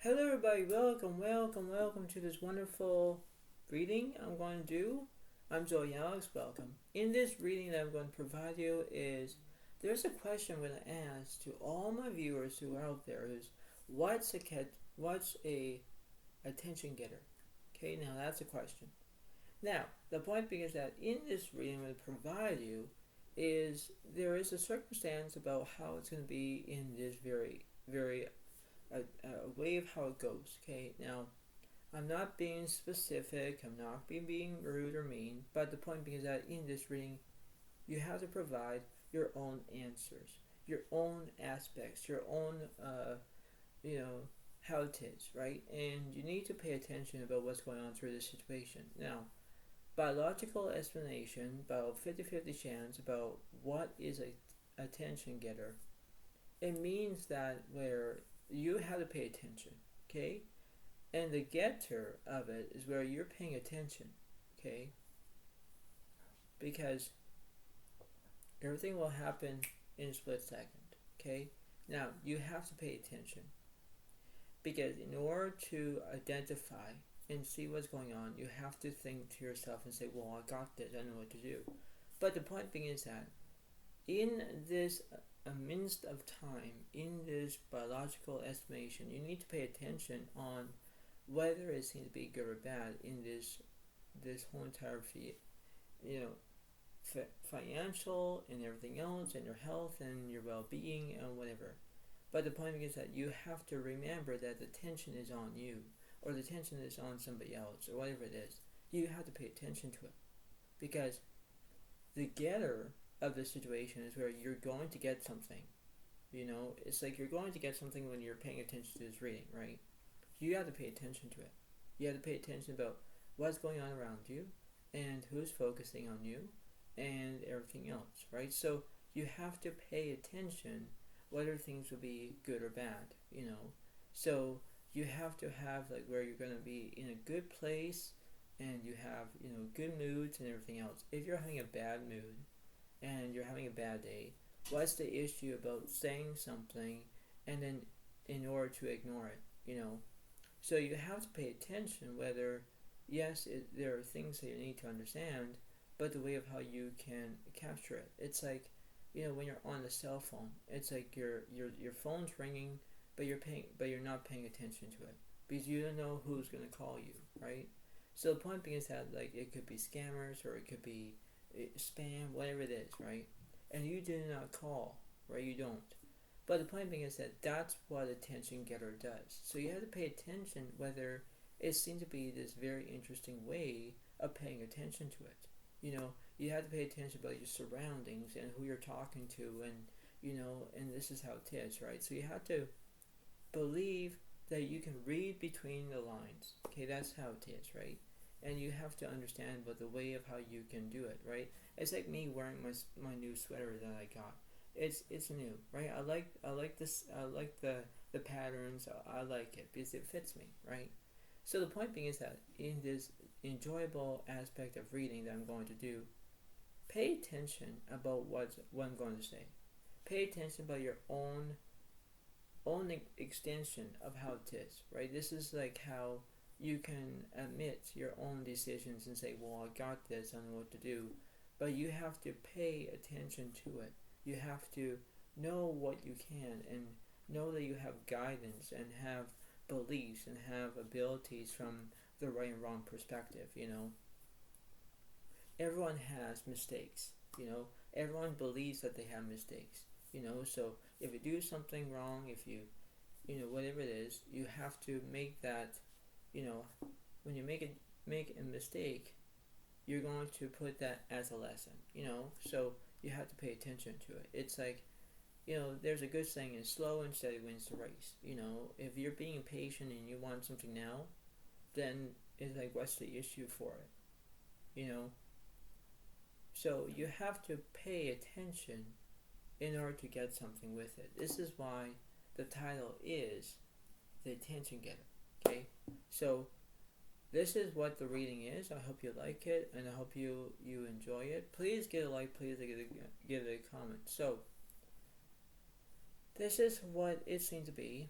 Hello, everybody. Welcome to this wonderful reading I'm going to do. I'm Joey Alex. Welcome. In this reading that I'm going to provide you is there's a question I'm going to ask to all my viewers who are out there is what's a attention getter? Okay, now that's a question. Now the point being is that in this reading I'm going to provide you is there is a circumstance about how it's going to be in this very a way of how it goes. Okay, now I'm not being specific, I'm not being rude or mean, but the point being is that in this reading, you have to provide your own answers, your own aspects, your own, you know, how it is, right? And you need to pay attention about what's going on through this situation. Now, biological explanation about 50-50 chance about what is a attention getter, it means that where you have to pay attention, okay? And the getter of it is where you're paying attention, okay? Because everything will happen in a split second, okay? Now, you have to pay attention because in order to identify and see what's going on, you have to think to yourself and say, well, I got this, I know what to do. But the point being is that in this a midst of time, in this biological estimation, you need to pay attention on whether it seems to be good or bad in this whole entire financial and everything else, and your health and your well-being and whatever. But the point is that you have to remember that the tension is on you, or the tension is on somebody else, or whatever it is. You have to pay attention to it because the getter of the situation is where you're going to get something. It's like you're going to get something when you're paying attention to this reading, right? You have to pay attention to it. You have to pay attention about what's going on around you and who's focusing on you and everything else, right? So you have to pay attention whether things will be good or bad. So you have to have like where you're going to be in a good place and you have, good moods and everything else. If you're having a bad mood and you're having a bad day, what's the issue about saying something and then in order to ignore it? So you have to pay attention whether, yes, there are things that you need to understand, but the way of how you can capture it. It's like, when you're on the cell phone, it's like your phone's ringing, but you're not paying attention to it because you don't know who's gonna call you, right? So the point being is that like it could be scammers or it could be spam, whatever it is, right? And you do not call, right? You don't. But the point being is that that's what attention getter does. So you have to pay attention whether it seems to be this very interesting way of paying attention to it. You have to pay attention about your surroundings and who you're talking to and this is how it is, right? So you have to believe that you can read between the lines. Okay, that's how it is, right? And you have to understand about the way of how you can do it, right? It's like me wearing my new sweater that I got. It's new, right? I like this. I like the patterns. I like it because it fits me, right? So the point being is that in this enjoyable aspect of reading that I'm going to do, pay attention about what I'm going to say. Pay attention about your own extension of how it is, right? This is like how you can admit your own decisions and say, well, I got this, I know what to do. But you have to pay attention to it. You have to know what you can and know that you have guidance and have beliefs and have abilities from the right and wrong perspective. Everyone has mistakes. Everyone believes that they have mistakes. So if you do something wrong, if you whatever it is, you have to make that, when you make a mistake, you're going to put that as a lesson. So you have to pay attention to it. It's like, there's a good saying, is slow and steady wins the race. If you're being patient and you want something now, then it's like, what's the issue for it? So you have to pay attention in order to get something with it. This is why the title is The Attention Getter. Okay? So this is what the reading is. I hope you like it and I hope you enjoy it. Please give it a like, please give it a comment. So this is what it seems to be.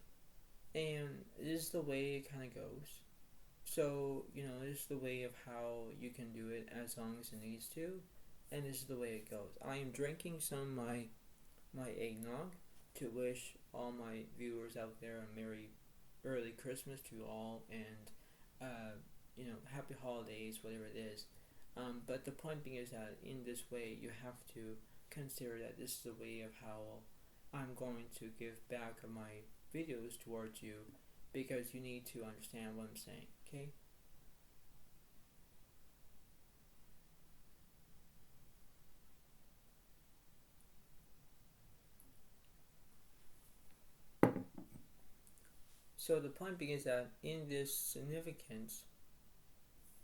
And this is the way it kind of goes. So, this is the way of how you can do it as long as it needs to. And this is the way it goes. I am drinking some of my eggnog to wish all my viewers out there a Merry early Christmas to all, and happy holidays, whatever it is. But the point being is that in this way, you have to consider that this is the way of how I'm going to give back my videos towards you, because you need to understand what I'm saying, okay? So the point being is that in this significance,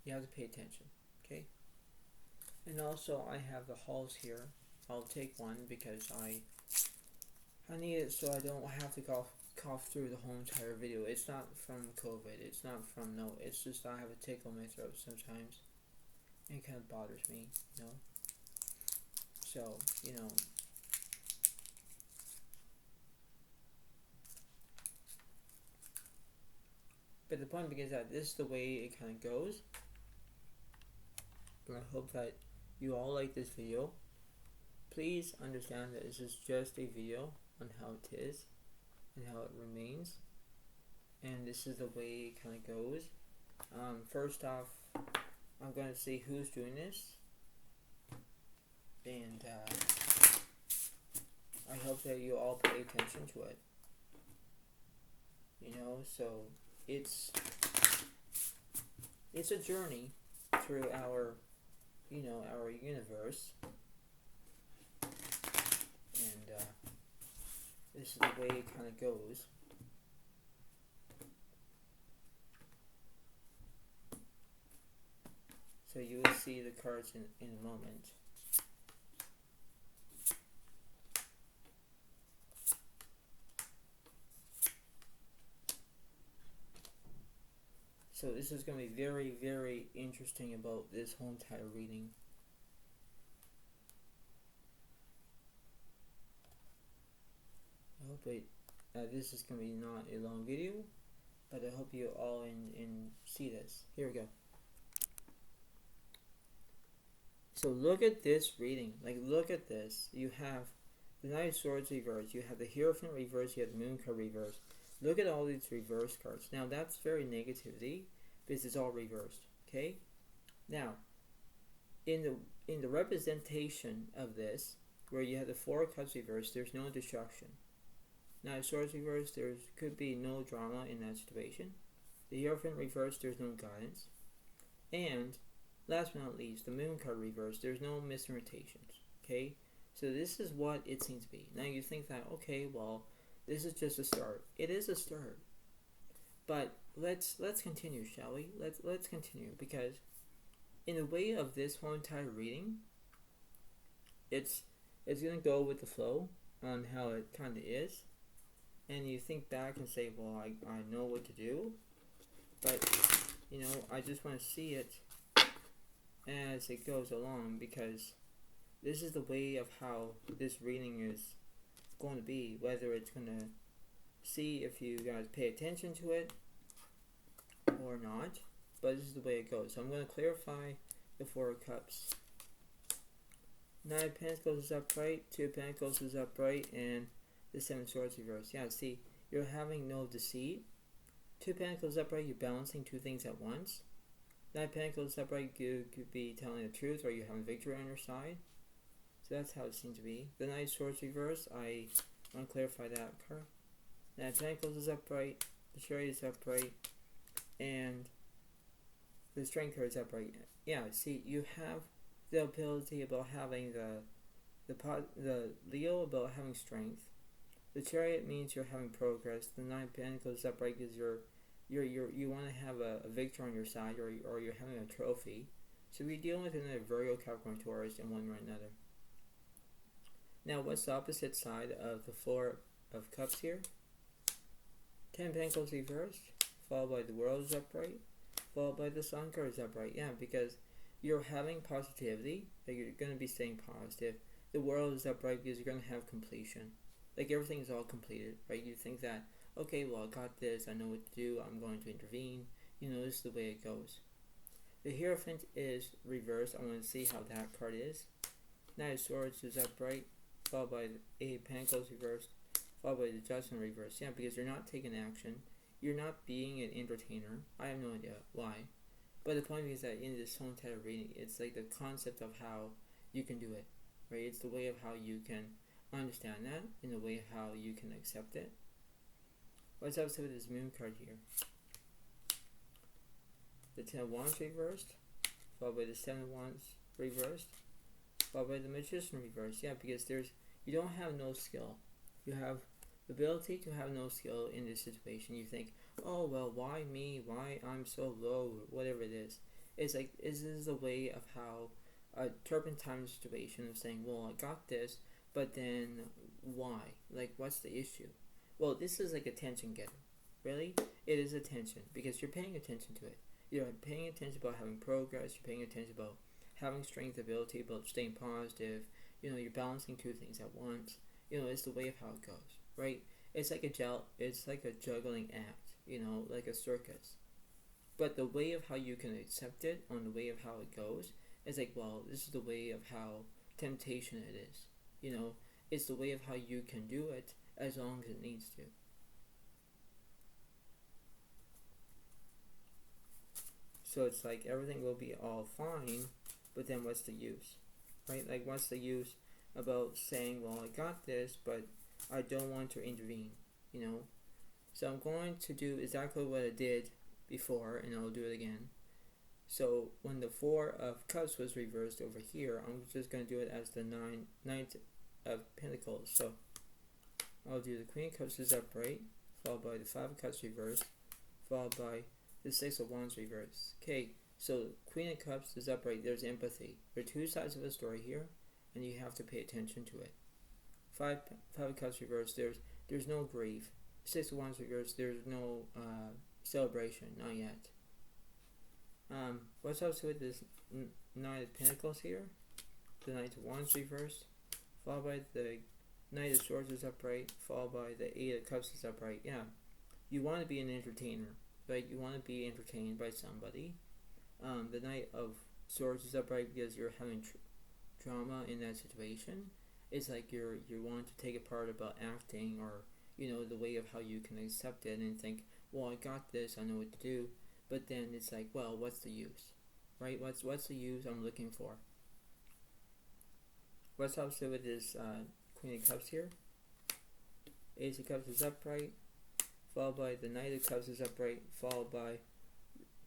you have to pay attention, okay? And also, I have the halls here. I'll take one because I need it so I don't have to cough through the whole entire video. It's not from COVID. It's not from no. It's just I have a tickle in my throat sometimes. And it kind of bothers me, So, But the point is that this is the way it kind of goes. And I hope that you all like this video. Please understand that this is just a video on how it is and how it remains. And this is the way it kind of goes. First off, I'm going to see who's doing this. And I hope that you all pay attention to it. So it's a journey through our universe. And this is the way it kind of goes. So you will see the cards in a moment. So this is going to be very, very interesting about this whole entire reading. I hope this is going to be not a long video, but I hope you all see this. Here we go. So look at this reading. Look at this. You have the Knight of Swords reversed. You have the Hierophant reversed. You have the Moon card reversed. Look at all these reverse cards. Now that's very negativity because it's all reversed. Okay. Now, in the representation of this, where you have the Four of Cups reversed, there's no destruction. Now, Swords reversed, there could be no drama in that situation. The Hierophant reversed, there's no guidance. And last but not least, the Moon card reversed, there's no misinterpretations. Okay? So this is what it seems to be. Now you think that, okay, well, this is just a start. It is a start. But let's continue, shall we? Let's continue, because in the way of this whole entire reading, it's gonna go with the flow on how it kinda is. And you think back and say, well, I know what to do, but I just want to see it as it goes along, because this is the way of how this reading is going to be, whether it's going to see if you guys pay attention to it or not, but this is the way it goes. So I'm going to clarify the Four of Cups. Nine of Pentacles is upright, Two of Pentacles is upright, and the Seven of Swords reversed. Yeah, see, you're having no deceit. Two of Pentacles upright, you're balancing two things at once. Nine of Pentacles upright, you could be telling the truth, or you have victory on your side. So that's how it seems to be. The Knight of Swords reversed, I want to clarify that card. Nine of Pentacles is upright, the Chariot is upright, and the Strength card is upright. Yeah, see, you have the ability about having the Leo about having strength. The Chariot means you're having progress. The Nine of Pentacles is upright because you want to have a victory on your side, or you're having a trophy. So we're dealing with another Virgo, Capricorn, Taurus in one way or another. Now, what's the opposite side of the Four of Cups here? Ten of Pentacles reversed, followed by the World is upright, followed by the Sun card is upright. Yeah, because you're having positivity, that you're going to be staying positive. The World is upright because you're going to have completion. Everything is all completed, right? You think that, okay, well, I got this, I know what to do, I'm going to intervene. This is the way it goes. The Hierophant is reversed. I want to see how that card is. Knight of Swords is upright, followed by the Eight of Pentacles reversed, followed by the Judgment reversed. Yeah, because you're not taking action. You're not being an entertainer. I have no idea why. But the point is that in this whole entire reading, it's like the concept of how you can do it, right? It's the way of how you can understand that, in the way of how you can accept it. What's up with this Moon card here? The Ten of Wands reversed, followed by the Seven of Wands reversed, followed by the Magician reversed. Yeah, because you don't have no skill. You have the ability to have no skill in this situation. You think, oh well, why me? Why I'm so low? Whatever it is. It's like, this is a way of how a turpentine situation of saying, well, I got this, but then why? Like, what's the issue? Well, this is like a tension getter. Really? It is attention, because you're paying attention to it. You're paying attention about having progress, you're paying attention about having strength, ability, about staying positive. You're balancing two things at once. It's the way of how it goes, right? It's like a juggling act, like a circus. But the way of how you can accept it, on the way of how it goes, is like, well, this is the way of how temptation it is. It's the way of how you can do it as long as it needs to. So it's like everything will be all fine, but then what's the use, right? Like, what's the use about saying, well, I got this, but I don't want to intervene, So I'm going to do exactly what I did before, and I'll do it again. So when the Four of Cups was reversed over here, I'm just going to do it as the Knight of Pentacles. So I'll do the Queen of Cups is upright, followed by the Five of Cups reversed, followed by the Six of Wands reversed. Okay, so Queen of Cups is upright. There's empathy. There are two sides of a story here, and you have to pay attention to it. Five of Cups reversed. There's no grief. Six of Wands reversed. There's no celebration. Not yet. What's also with this Knight of Pentacles here? The Knight of Wands reversed, followed by the Knight of Swords is upright, followed by the Eight of Cups is upright. Yeah, you want to be an entertainer, right? You want to be entertained by somebody. The Knight of Swords is upright because you're having drama in that situation. It's like you want to take apart about acting, or the way of how you can accept it and think, well, I got this, I know what to do. But then it's like, well, what's the use, right? What's the use I'm looking for? What's opposite with this Queen of Cups here? Ace of Cups is upright, followed by the Knight of Cups is upright, followed by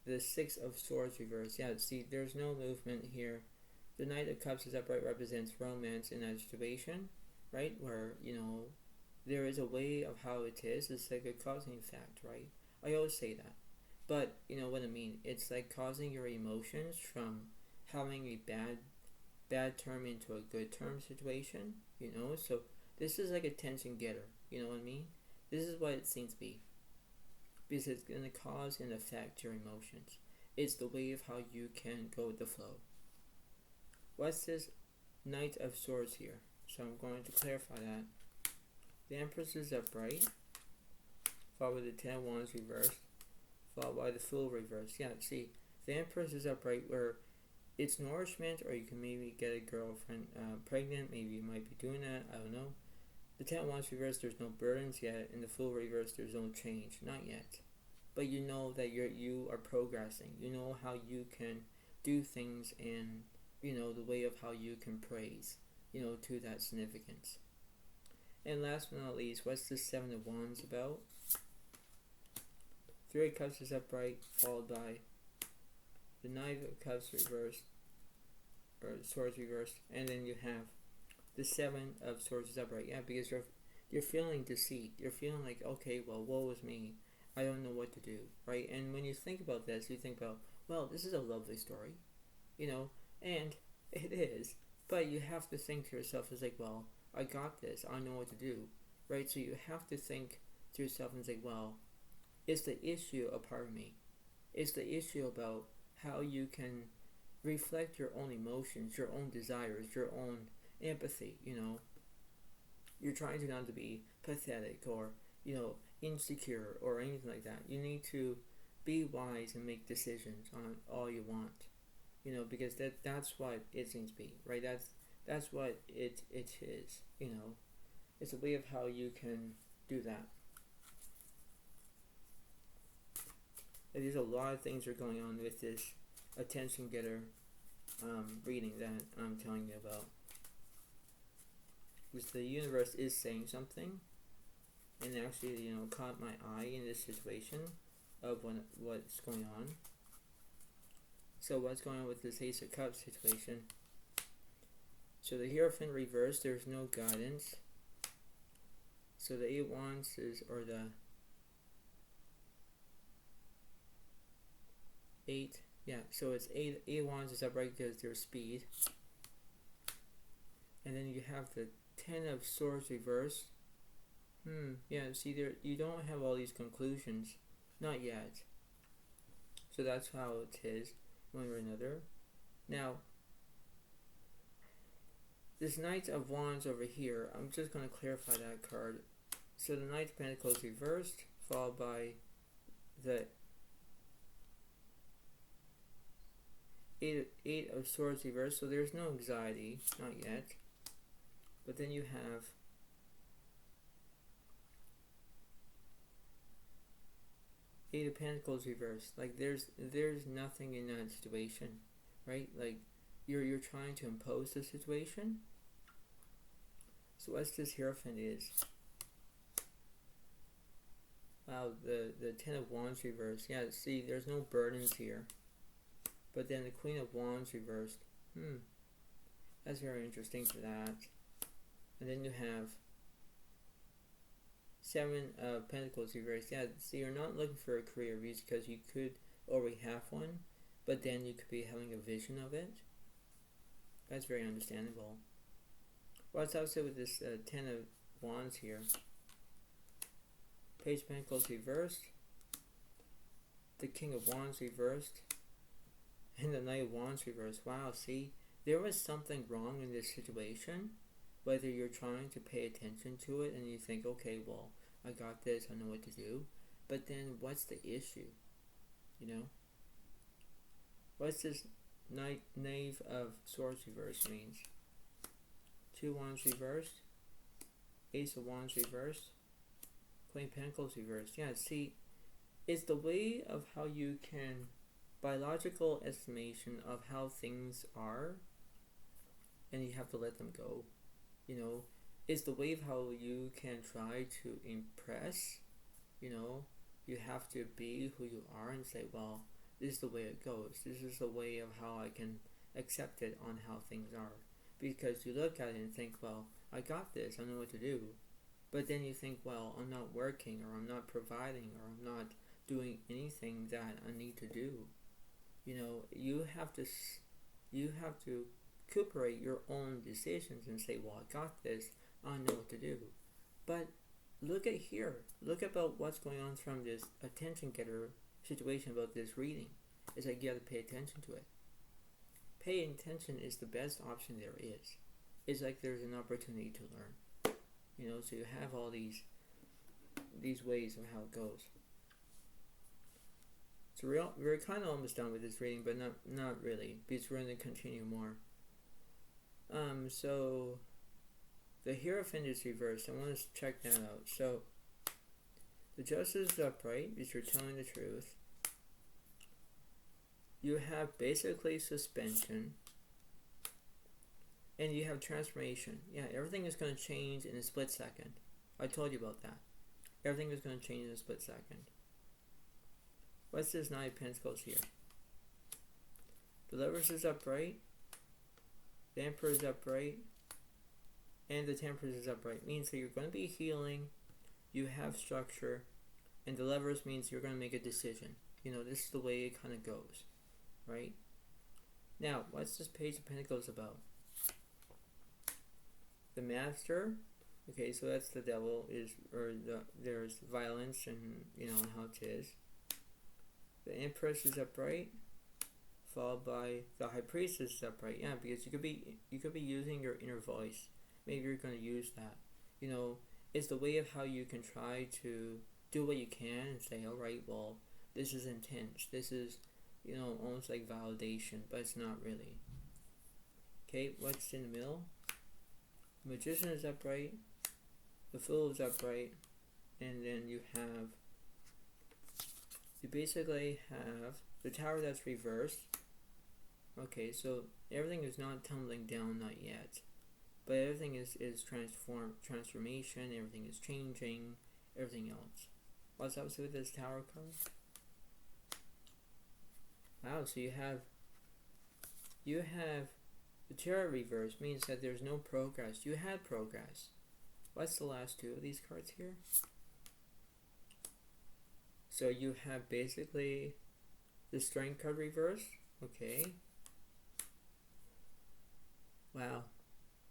the Six of Swords reversed. Yeah, see, there's no movement here. The Knight of Cups is upright represents romance in that situation, right? Where, there is a way of how it is. It's like a causing effect, right? I always say that. But, what I mean. It's like causing your emotions from having a bad term into a good term situation, So this is like a tension getter, you know what I mean? This is what it seems to be. Because it's going to cause and affect your emotions. It's the way of how you can go with the flow. What's this Knight of Swords here? So I'm going to clarify that. The Empress is upright, followed by the Ten of Wands reversed, followed by the Fool reversed. Yeah, see, the Empress is upright where it's nourishment, or you can maybe get a girlfriend pregnant. Maybe you might be doing that. I don't know. The Ten of Wands reversed, there's no burdens yet. In the Fool reversed, there's no change. Not yet. But you know that you are progressing. You know how you can do things, and the way of how you can praise, to that significance. And last but not least, what's the Seven of Wands about? Three of Cups is upright, followed by the Knight of Cups reversed, or Swords reversed, and then you have the Seven of Swords is upright. Yeah, because you're feeling deceit. You're feeling like, okay, well, woe is me. I don't know what to do, right? And when you think about this, you think about, well, this is a lovely story, and it is. But you have to think to yourself, it's like, well, I got this. I know what to do, right? So you have to think to yourself and say, well, is the issue a part of me? Is the issue about how you can reflect your own emotions, your own desires, your own empathy, You're trying to not to be pathetic, or, insecure or anything like that. You need to be wise and make decisions on all you want. Because that's what it seems to be, right? That's what it is. It's a way of how you can do that. And there's a lot of things that are going on with this attention getter reading that I'm telling you about. Because the universe is saying something, and actually, caught my eye in this situation of what's going on. So what's going on with this Ace of Cups situation? So the Hierophant reversed, there's no guidance. So the 8 Wands is, or the 8, yeah, so it's 8 Wands is upright because there's speed. And then you have the 10 of Swords reversed. Yeah, see there, you don't have all these conclusions. Not yet. So that's how it is, one way or another. Now, this Knight of Wands over here, I'm just going to clarify that card. So the Knight of Pentacles reversed, followed by the 8 of Swords reversed. So there's no anxiety, not yet. But then you have Eight of Pentacles reversed. Like there's nothing in that situation, right? Like you're trying to impose the situation. So what's this Hierophant is? Wow, the 10 of Wands reversed. Yeah, see, there's no burdens here. But then the Queen of Wands reversed. That's very interesting for that. And then you have 7 of Pentacles reversed. Yeah, see, you're not looking for a career reason because you could already have one, but then you could be having a vision of it. That's very understandable. What's also with this 10 of Wands here? Page of Pentacles reversed. The King of Wands reversed. And the Knight of Wands reversed. Wow, see, there was something wrong in this situation. Whether you're trying to pay attention to it and you think, okay, well, I got this, I know what to do. But then what's the issue? What's this Knave of Swords reversed means? 2 Wands reversed. Ace of Wands reversed. Queen of Pentacles reversed. Yeah, see, it's the way of how you can, biological estimation of how things are, and you have to let them go. Is the way of how you can try to impress. You have to be who you are and say, well, this is the way it goes. This is the way of how I can accept it on how things are. Because you look at it and think, well, I got this, I know what to do. But then you think, well, I'm not working, or I'm not providing, or I'm not doing anything that I need to do. You have to recuperate your own decisions and say, well, I got this, I know what to do. But look at here. Look about what's going on from this attention getter situation about this reading. It's like you have to pay attention to it. Paying attention is the best option there is. It's like there's an opportunity to learn. So you have all these ways of how it goes. So we're kind of almost done with this reading, but not really, because we're going to continue more. So the Hierophant is reversed. I want to check that out. So the Justice is upright, because you're telling the truth. You have basically suspension. And you have transformation. Yeah, everything is going to change in a split second. I told you about that. Everything is going to change in a split second. What's this Knight of Pentacles here? The Lovers is upright. The Emperor is upright. And the Temperance is upright. Means that you're going to be healing. You have structure. And the Lovers means you're going to make a decision. This is the way it kind of goes. Right? Now, what's this Page of Pentacles about? The Master, okay, so that's the devil, there's violence and how it is. The Empress is upright, followed by the High Priestess is upright. Yeah, because you could be using your inner voice. Maybe you're going to use that. It's the way of how you can try to do what you can and say, alright, well, this is intense. This is, almost like validation, but it's not really. Okay, what's in the middle? The Magician is upright, the Fool is upright, and then you basically have the Tower that's reversed. Okay, so everything is not tumbling down, not yet. But everything is transformation, everything is changing, everything else. What's up with this Tower card? Wow, so you have the Tower reverse means that there's no progress. You had progress. What's the last two of these cards here? So you have basically the Strength card reversed. Okay. Wow.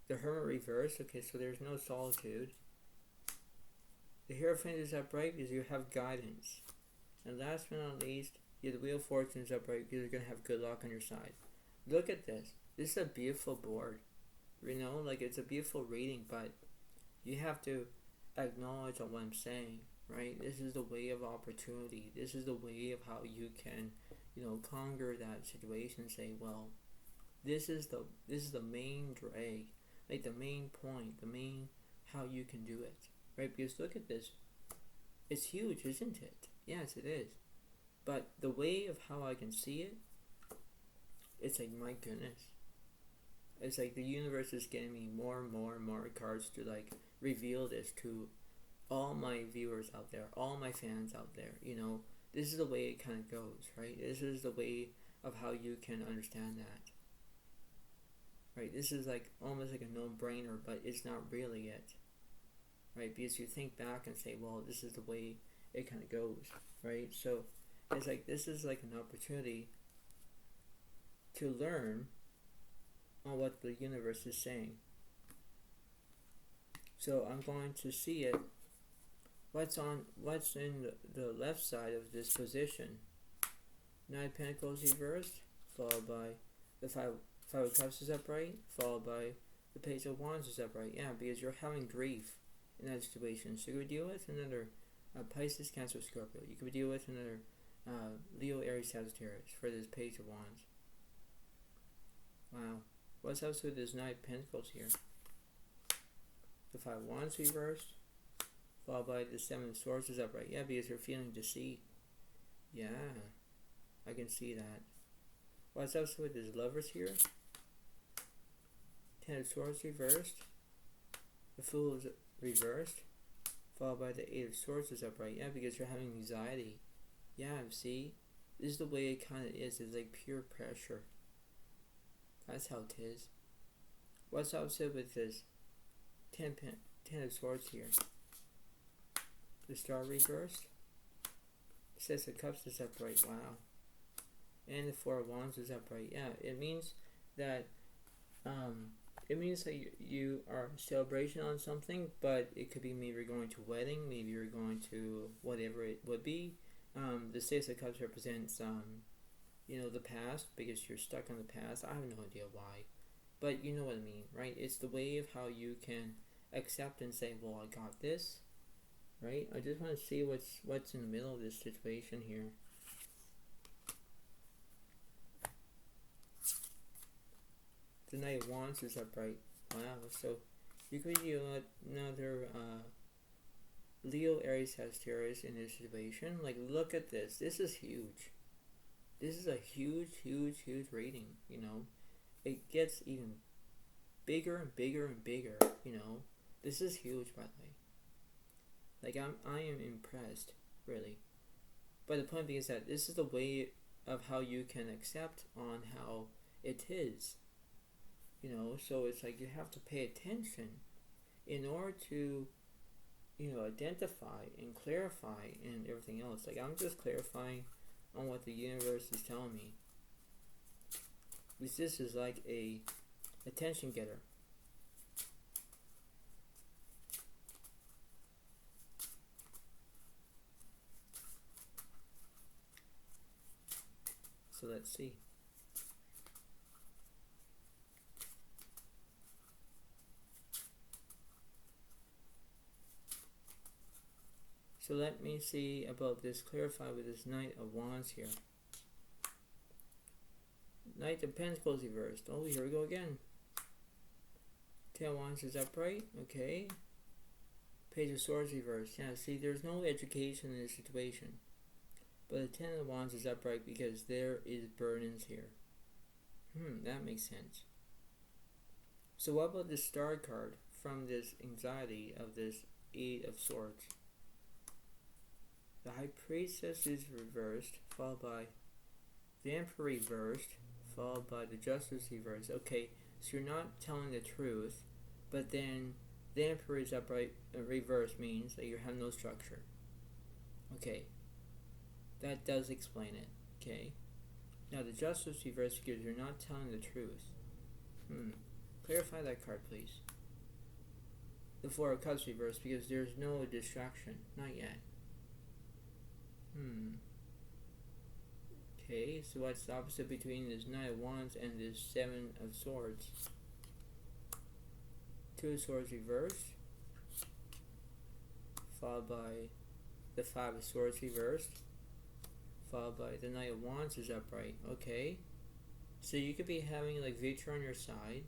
The Hermit reversed. Okay, so there's no Solitude. The Hierophant is upright because you have guidance. And last but not least, you have the Wheel of Fortune is upright because you're going to have good luck on your side. Look at this. This is a beautiful board. Like it's a beautiful reading, but you have to acknowledge what I'm saying, right? This is the way of opportunity. This is the way of how you can, conquer that situation and say, well, this is the main drag, like the main point, the main how you can do it, right? Because look at this. It's huge, isn't it? Yes, it is. But the way of how I can see it, it's like, my goodness. It's like the universe is getting me more and more and more cards to like reveal this to all my viewers out there, all my fans out there. This is the way it kind of goes, right? This is the way of how you can understand that. Right? This is like almost like a no-brainer, but it's not really it. Right? Because you think back and say, well, this is the way it kind of goes, right? So it's like this is like an opportunity to learn on what the universe is saying. So I'm going to see it. What's in the left side of this position? Nine of Pentacles reversed, followed by the Five of Cups is upright, followed by the Page of Wands is upright. Yeah, because you're having grief in that situation. So you could deal with another Pisces, Cancer, Scorpio. You could deal with another Leo, Aries, Sagittarius for this Page of Wands. Wow. What's up with this Knight of Pentacles here? The Five of Wands reversed, followed by the Seven of Swords is upright. Yeah, because you're feeling deceit. Yeah, I can see that. What's up with this Lovers here? Ten of Swords reversed. The Fool is reversed, followed by the Eight of Swords is upright. Yeah, because you're having anxiety. Yeah, see? This is the way it kind of is. It's like pure pressure. That's how it is. What's opposite with this? Ten of Swords here. The Star reversed. Six of Cups is upright. Wow. And the Four of Wands is upright. Yeah, it means that you are in celebration on something, but it could be maybe you're going to a wedding, maybe you're going to whatever it would be. The Six of Cups represents the past, because you're stuck on the past. I have no idea why, but you know what I mean, right? It's the way of how you can accept and say, well, I got this, right? I just want to see what's in the middle of this situation here. The Knight of Wands is upright. Wow, so you could do another Leo, Aries, Sagittarius in this situation. Like, look at this. This is huge. This is a huge, huge, huge reading, It gets even bigger and bigger and bigger, This is huge, by the way. Like, I am impressed, really. But the point being is that this is the way of how you can accept on how it is. So it's like you have to pay attention in order to, identify and clarify and everything else. Like, I'm just clarifying on what the universe is telling me. Because this is like a attention getter. So let's see. So let me see about this, clarify with this Knight of Wands here. Knight of Pentacles reversed. Oh, here we go again. Ten of Wands is upright. Okay. Page of Swords reversed. Yeah, see, there's no education in this situation. But the Ten of Wands is upright because there is burdens here. That makes sense. So what about the Star card from this anxiety of this Eight of Swords? The High Priestess is reversed, followed by the Emperor reversed, followed by the Justice reversed. Okay, so you're not telling the truth, but then the Emperor is upright, reversed means that you have no structure. Okay, that does explain it. Okay, now the Justice reversed because you're not telling the truth. Clarify that card, please. The Four of Cups reversed because there's no distraction. Not yet. Okay, so what's the opposite between this Knight of Wands and this Seven of Swords? Two of Swords reversed, followed by the Five of Swords reversed, followed by the Knight of Wands is upright. Okay, so you could be having like victory on your side.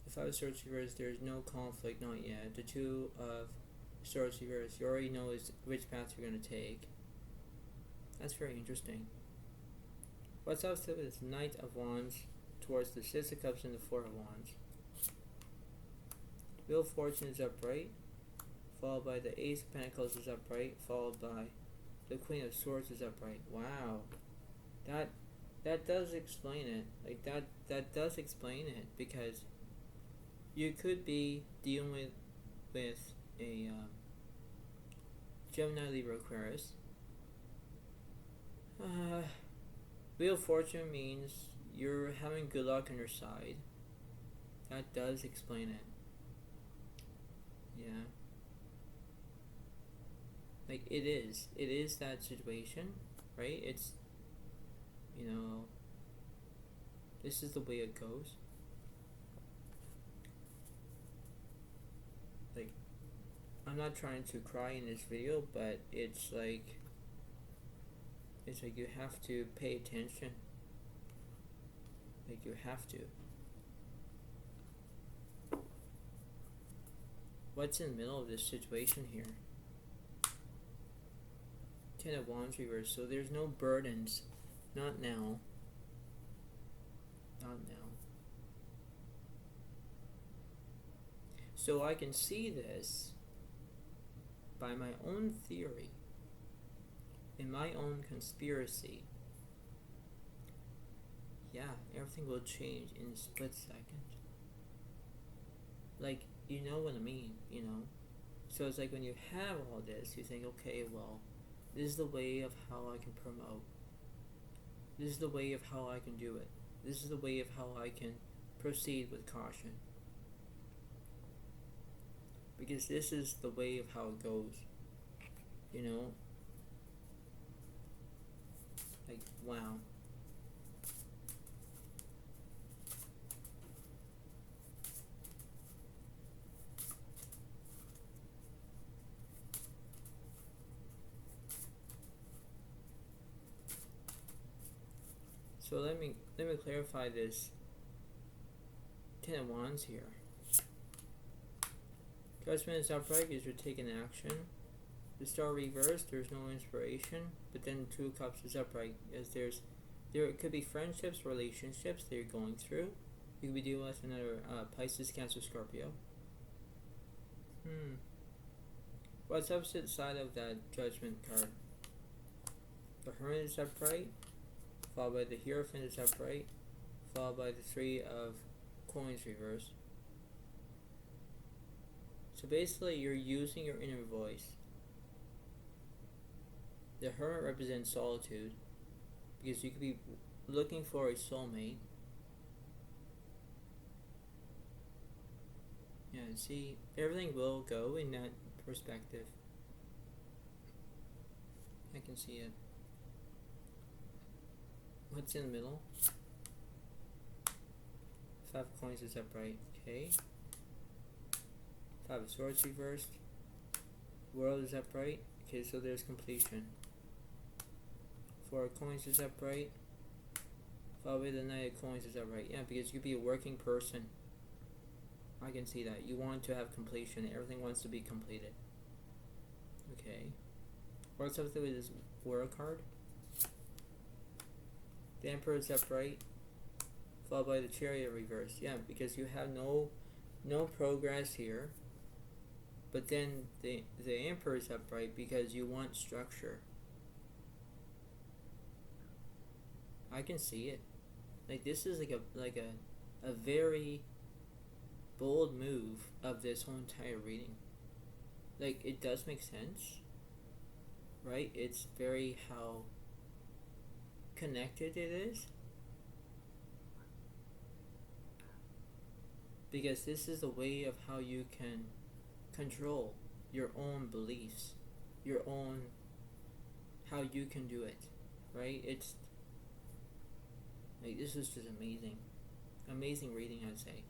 The Five of Swords reversed, there's no conflict, not yet. The Two of Swords reversed, you already know which path you're going to take. That's very interesting. What's opposite with this Knight of Wands towards the Six of Cups and the Four of Wands? Wheel of Fortune is upright, followed by the Ace of Pentacles is upright, followed by the Queen of Swords is upright. Wow, that does explain it. Like that does explain it, because you could be dealing with a Gemini, Libra, Aquarius. Wheel of Fortune means you're having good luck on your side. That does explain it. Yeah. Like it is that situation, right? It's, this is the way it goes. Like, I'm not trying to cry in this video, but it's like you have to pay attention. Like, you have to. What's in the middle of this situation here? Ten of Wands reversed, so there's no burdens. Not now. Not now. So I can see this by my own theory, in my own conspiracy. Yeah, everything will change in a split second. Like, you know what I mean, So it's like when you have all this, you think, okay, well, this is the way of how I can promote. This is the way of how I can do it. This is the way of how I can proceed with caution. Because this is the way of how it goes. Like, wow. So let me clarify this Ten of Wands here. Judgment is upright because you're taking action. The Star reversed, there's no inspiration, but then Two of Cups is upright, as there could be friendships, relationships that you're going through. You could be dealing with another Pisces, Cancer, Scorpio. What's opposite side of that Judgment card? The Hermit is upright, followed by the Hierophant is upright, followed by the Three of Coins reversed. So basically, you're using your inner voice. The Hermit represents solitude, because you could be looking for a soulmate. Yeah, see, everything will go in that perspective. I can see it. What's in the middle? Five of Coins is upright. Okay. Five of Swords reversed. World is upright. Okay, so there's completion. 4 coins is upright. Followed by the Knight of Coins is upright. Yeah, because you could be a working person. I can see that. You want to have completion. Everything wants to be completed. Okay. What's up with this World card? The Emperor is upright. Followed by the Chariot reverse. Yeah, because you have no progress here. But then the Emperor is upright because you want structure. I can see it. Like, this is like a very bold move of this whole entire reading. Like, it does make sense, right? It's very how connected it is. Because this is a way of how you can control your own beliefs, your own, how you can do it, right? It's like, this is just amazing reading, I'd say.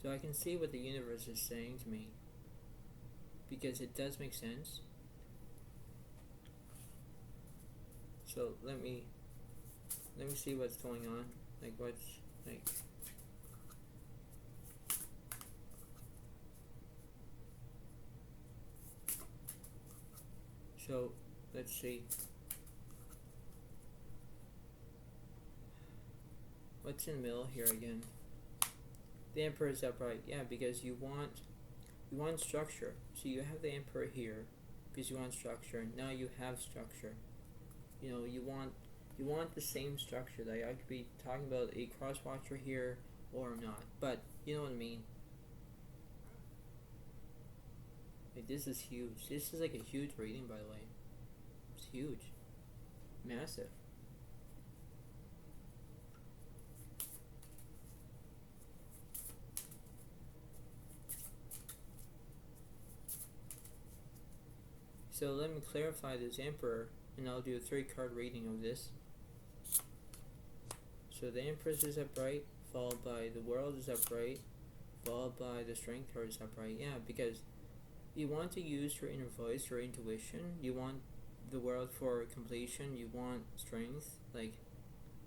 So I can see what the universe is saying to me, because it does make sense. So let me see what's going on, like what's like. So let's see. What's in the middle here again? The Emperor is upright. Yeah, because you want structure. So you have the Emperor here because you want structure. Now you have structure. You know, you want the same structure. Like, I could be talking about a cross watcher here or not, but you know what I mean. Like, this is huge. This is like a huge reading, by the way. It's huge, massive. So let me clarify this Emperor, and I'll do a 3-card reading of this. So the Empress is upright, followed by the World is upright, followed by the Strength card is upright. Yeah, because you want to use your inner voice, your intuition. You want the World for completion. You want strength, like,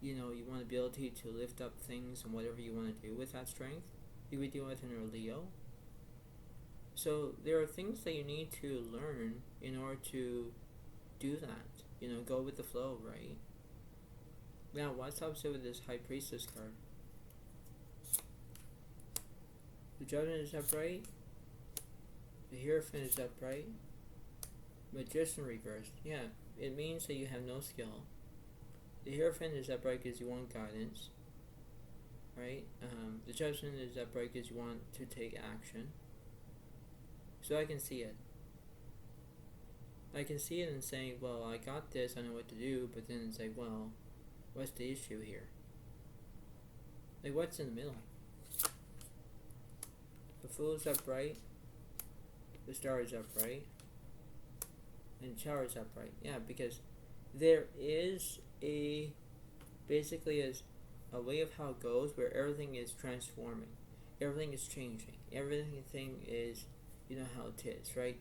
you know, you want the ability to lift up things and whatever you want to do with that strength. You would deal with an Leo. So there are things that you need to learn in order to do that. You know, go with the flow, right? Now, what's opposite with this High Priestess card? The Judgment is upright. The Hierophant is upright. Magician reversed. Yeah, it means that you have no skill. The Hierophant is upright because you want guidance, right? The Judgment is upright because you want to take action. So I can see it. I can see it and saying, well, I got this, I know what to do, but then it's like, well, what's the issue here? Like, what's in the middle? The Fool is upright. The Star is upright. And Tower is upright. Yeah, because there is basically is a way of how it goes where everything is transforming. Everything is changing. Everything is, you know how it is, right?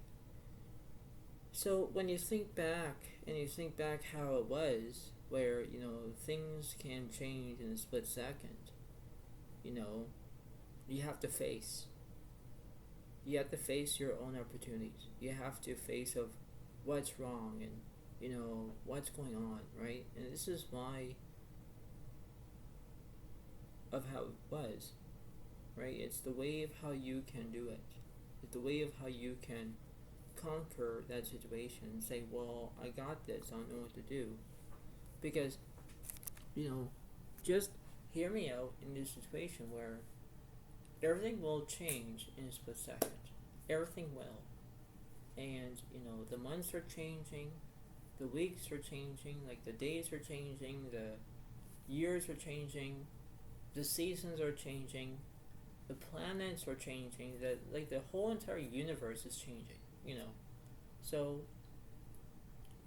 So when you think back, and you think back how it was, where, you know, things can change in a split second, you know, you have to face. You have to face your own opportunities. You have to face of what's wrong and, you know, what's going on, right? And this is why of how it was, right? It's the way of how you can do it. It's the way of how you can conquer that situation and say, well, I got this, I don't know what to do. Because, you know, just hear me out in this situation where everything will change in a split second. Everything will. And, you know, the months are changing, the weeks are changing, like the days are changing, the years are changing, the seasons are changing, the planets are changing, the whole entire universe is changing, you know. So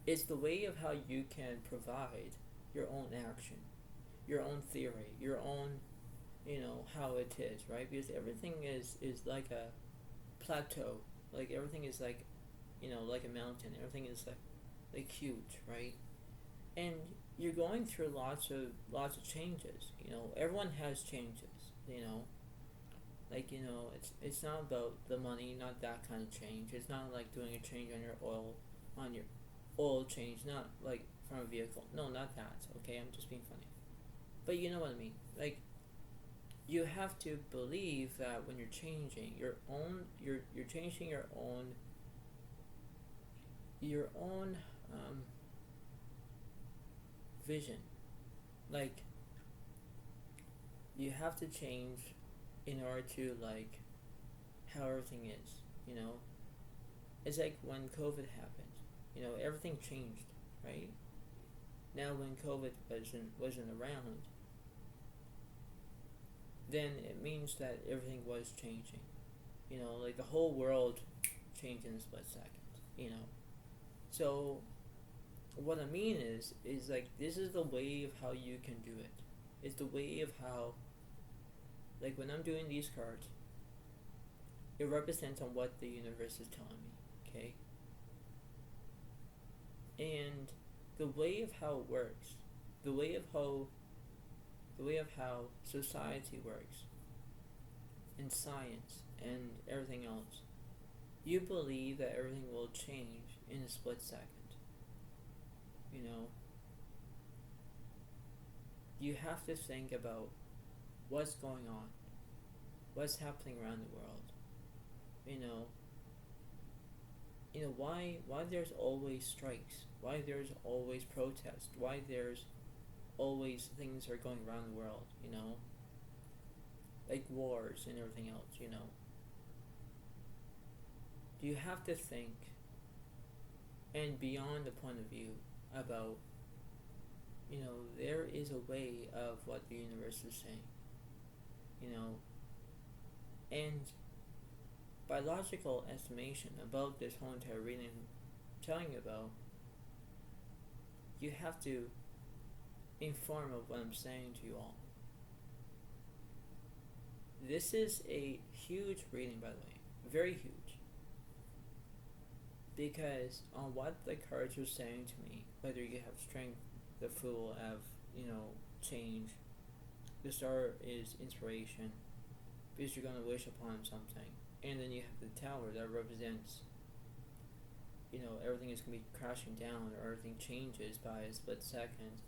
it's the way of how you can provide your own action, your own theory, your own, you know, how it is, right? Because everything is like a plateau. Like everything is like, like a mountain. Everything is like huge, right? And you're going through lots of changes. Everyone has changes. It's not about the money, not that kind of change. It's not like doing a change on your oil change, not like from a vehicle. No, not that. Okay, I'm just being funny. But you know what I mean. Like, you have to believe that when you're changing you're changing your own vision. Like, you have to change in order to like how everything is. It's like when COVID happened. Everything changed, right? Now when COVID wasn't around, then it means that everything was changing. Like the whole world changed in a split second. So what I mean is like, this is the way of how you can do it. It's the way of how, like, when I'm doing these cards, it represents on what the universe is telling me, okay? And the way of how it works, the way of how society works, and science and everything else, you believe that everything will change in a split second. You have to think about what's going on, what's happening around the world. Why there's always strikes, why there's always protests, why there's always things are going around the world, like wars and everything else. You have to think and beyond the point of view about, there is a way of what the universe is saying, and by logical estimation about this whole entire reading I'm telling you about, you have to inform of what I'm saying to you all. This is a huge reading, by the way, very huge, because on what the cards are saying to me, whether you have strength, the Fool have, change, the Star is inspiration, because you're going to wish upon something, and then you have the Tower that represents, everything is going to be crashing down, or everything changes by a split second.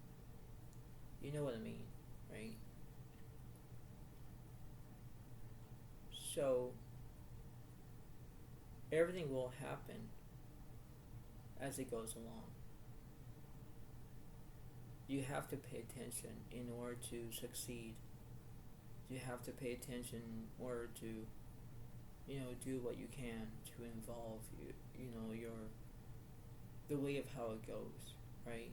You know what I mean, right? So everything will happen as it goes along. You have to pay attention in order to succeed. You have to pay attention in order to, do what you can to involve the way of how it goes, right?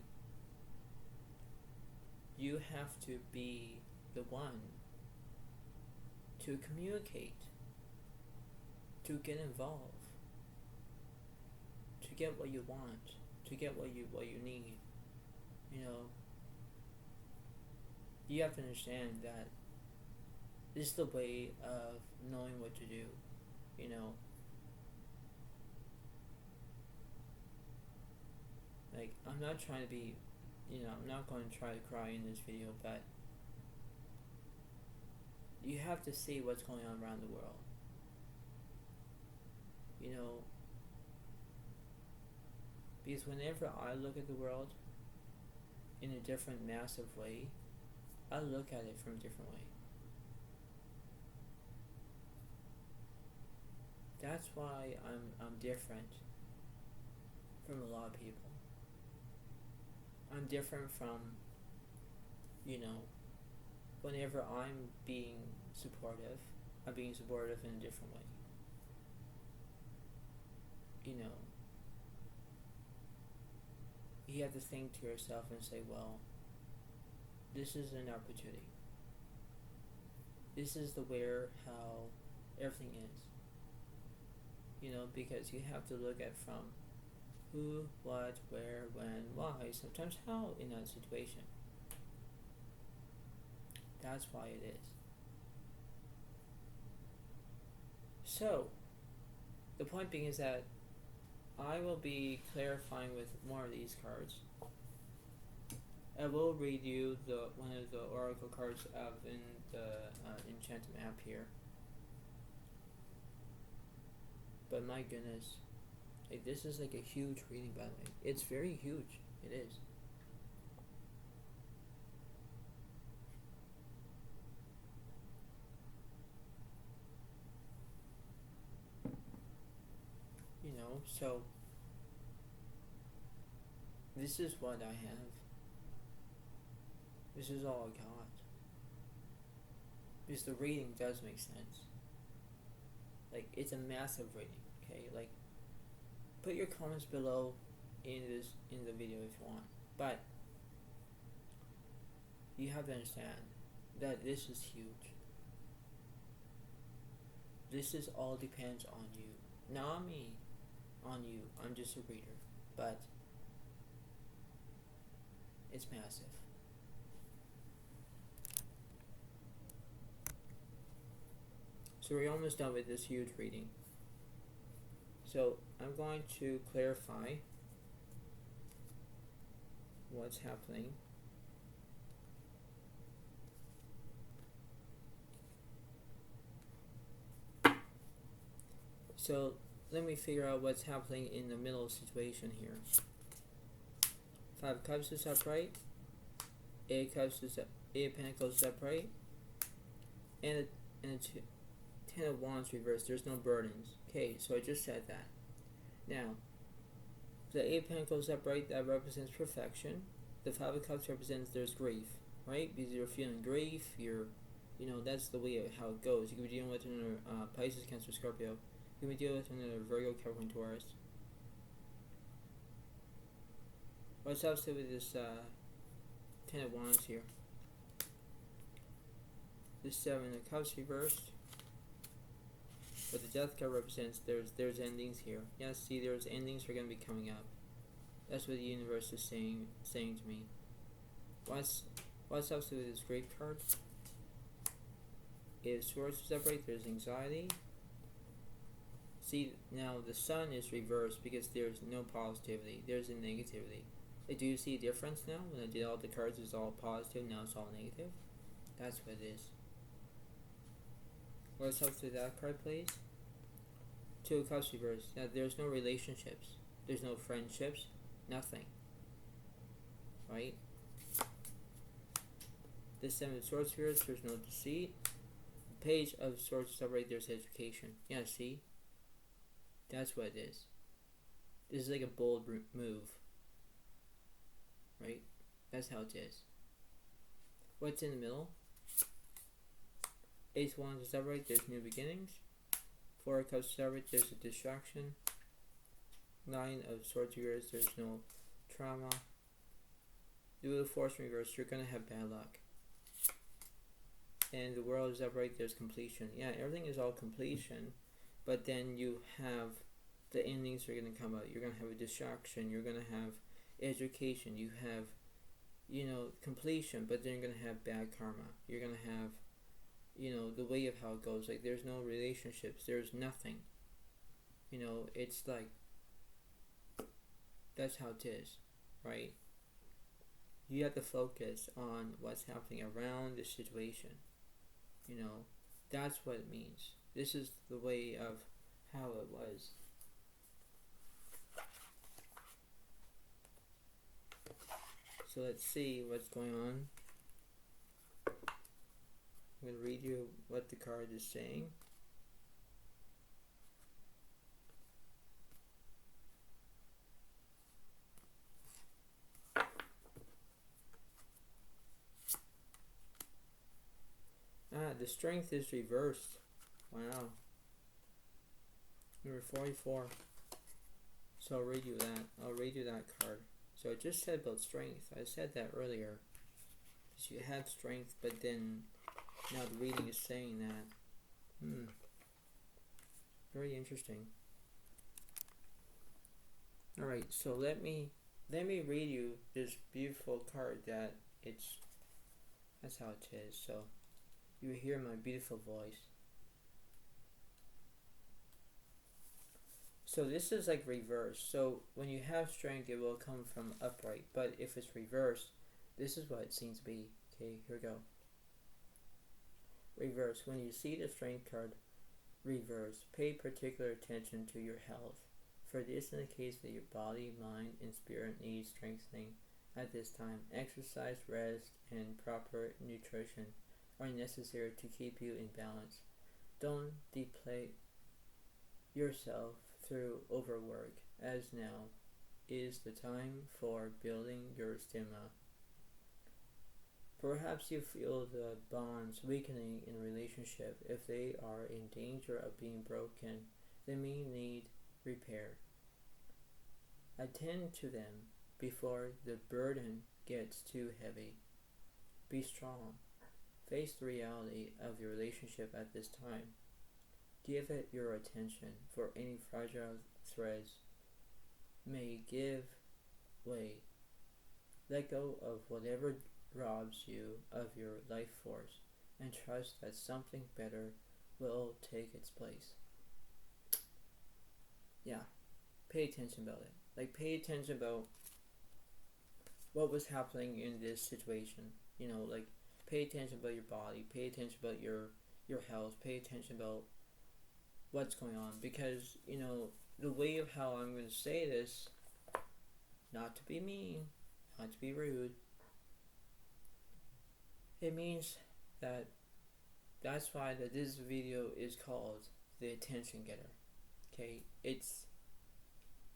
You have to be the one to communicate, to get involved, to get what you want, to get what you need. You have to understand that this is the way of knowing what to do. Like, I'm not trying to be, I'm not going to try to cry in this video, but you have to see what's going on around the world. Because whenever I look at the world in a different, massive way, I look at it from a different way. That's why I'm different from a lot of people. I'm different from, whenever I'm being supportive in a different way. You have to think to yourself and say, well, this is an opportunity. This is how everything is. Because you have to look at from who, what, where, when, why, sometimes how in that situation. That's why it is. So, The point being is that I will be clarifying with more of these cards. I will read you one of the oracle cards in the enchantment app here. But my goodness, like, this is like a huge reading, by the way. It's very huge. It is. You know, so this is what I have. This is all I got. Because the reading does make sense. Like, it's a massive reading, okay? Like, put your comments below in the video if you want. But you have to understand that this is huge. This is all depends on you. Not me. On you. I'm just a reader. But it's massive. So we're almost done with this huge reading. So I'm going to clarify what's happening. So let me figure out what's happening in the middle situation here. 5 of Cups is upright. 8 of Cups is up. 8 of Pentacles is upright. And a 10 of Wands reversed. There's no burdens. Okay, so I just said that. Now, the 8 of Pentacles upright, that represents perfection. The 5 of Cups represents there's grief, right? Because you're feeling grief. That's the way of how it goes. You could be dealing with another Pisces, Cancer, Scorpio. You can be dealing with another Virgo, Capricorn, Taurus. What's opposite with this 10 of Wands here? This 7 of Cups reversed. But the Death card represents there's endings here. Yeah, see, there's endings are going to be coming up. That's what the universe is saying to me. What's opposite with this Grief card? If Swords is upright, there's anxiety. See, now the Sun is reversed because there's no positivity. There's a negativity. Do you see a difference now? When I did all the cards, it's all positive. Now it's all negative. That's what it is. What's up to that card, please? 2 of Cups reversed. Now there's no relationships. There's no friendships. Nothing. Right? This 7 of Swords reversed. There's no deceit. Page of Swords upright. There's education. Yeah, see? That's what it is. This is like a bold move. Right? That's how it is. What's in the middle? Ace of Wands is upright, there's new beginnings. 4 of Cups is upright, there's a distraction. 9 of Swords reversed, there's no trauma. The Wheel of Fortune reversed, you're gonna have bad luck. And the World is upright, there's completion. Yeah, everything is all completion, but then you have the endings are gonna come out. You're gonna have a distraction, you're gonna have education, you have, completion, but then you're gonna have bad karma. You're gonna have, the way of how it goes. Like, there's no relationships, there's nothing. It's like, that's how it is, right? You have to focus on what's happening around the situation. That's what it means. This is the way of how it was. So let's see what's going on. I'm going to read you what the card is saying. The Strength is reversed. Wow. Number 44. So I'll read you that card. So I just said about strength. I said that earlier. Because you have strength, but then now the reading is saying that. Very interesting. Alright, so let me read you this beautiful card that's how it is. So you hear my beautiful voice. So this is like reverse. So when you have strength, it will come from upright. But if it's reversed, this is what it seems to be. Okay, here we go. Reverse. When you see the strength card reverse, pay particular attention to your health. For this indicates that your body, mind, and spirit need strengthening at this time. Exercise, rest, and proper nutrition are necessary to keep you in balance. Don't deplete yourself through overwork, as now is the time for building your stamina. Perhaps you feel the bonds weakening in a relationship. If they are in danger of being broken, they may need repair. Attend to them before the burden gets too heavy. Be strong. Face the reality of your relationship at this time. Give it your attention, for any fragile threads may give way. Let go of whatever robs you of your life force and trust that something better will take its place. Yeah, pay attention about it. Like, pay attention about what was happening in this situation. You know, like, pay attention about your body, pay attention about your health, pay attention about what's going on, because, you know, the way of how I'm going to say this, not to be mean, not to be rude, it means that that's why that this video is called the attention getter. Okay, it's,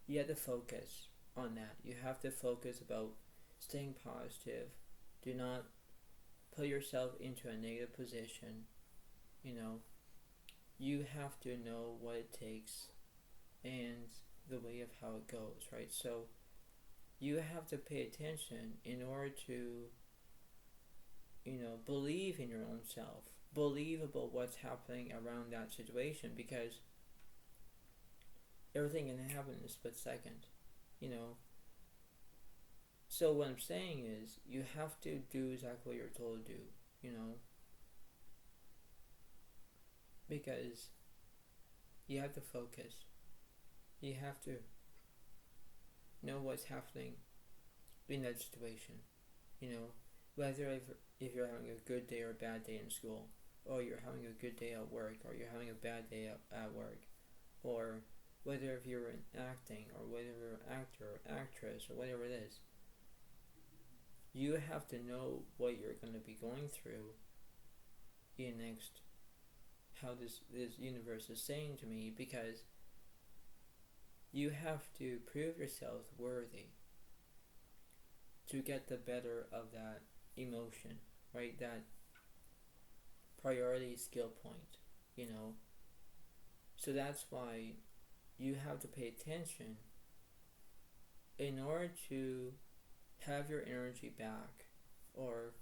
you have to focus on that. You have to focus about staying positive. Do not put yourself into a negative position. You know, you have to know what it takes and the way of how it goes, right? So you have to pay attention in order to, you know, believe in your own self, believe about what's happening around that situation, because everything can happen in a split second, you know. So what I'm saying is, you have to do exactly what you're told to do, you know, because you have to focus. You have to know what's happening in that situation, you know, whether if you're having a good day or a bad day in school, or you're having a good day at work, or you're having a bad day at work, or whether if you're in acting, or whether you're an actor or actress, or whatever it is. You have to know what you're going to be going through in next, how this universe is saying to me, because you have to prove yourself worthy to get the better of that emotion, right? That priority skill point, you know. So that's why you have to pay attention in order to have your energy back, or,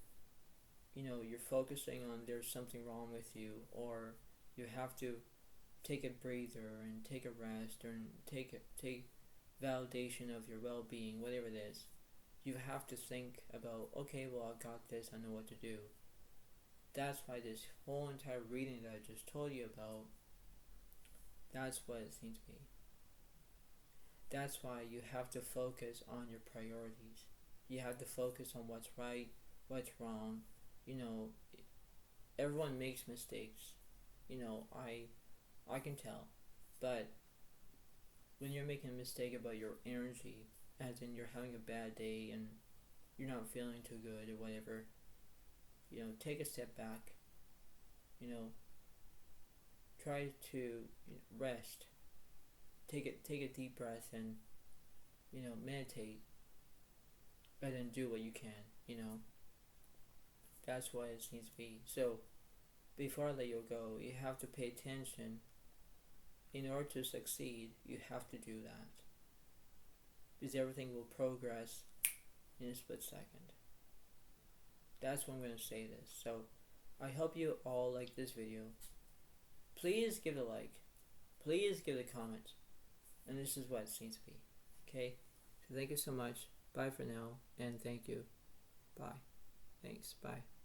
you know, you're focusing on there's something wrong with you, or you have to take a breather and take a rest, or take validation of your well-being, whatever it is. You have to think about, okay, well, I got this, I know what to do. That's why this whole entire reading that I just told you about, that's what it seems to be. That's why you have to focus on your priorities. You have to focus on what's right, what's wrong. You know, everyone makes mistakes. You know, I can tell. But when you're making a mistake about your energy, as in you're having a bad day and you're not feeling too good or whatever, you know, take a step back. You know, try to rest. Take a deep breath and, you know, meditate, and then do what you can, you know. That's what it needs to be. So before I let you go, you have to pay attention. In order to succeed, you have to do that, because everything will progress in a split second. That's what I'm going to say this. So I hope you all like this video. Please give it a like. Please give it a comment. And this is what it seems to be. Okay? So thank you so much. Bye for now. And thank you. Bye. Thanks. Bye.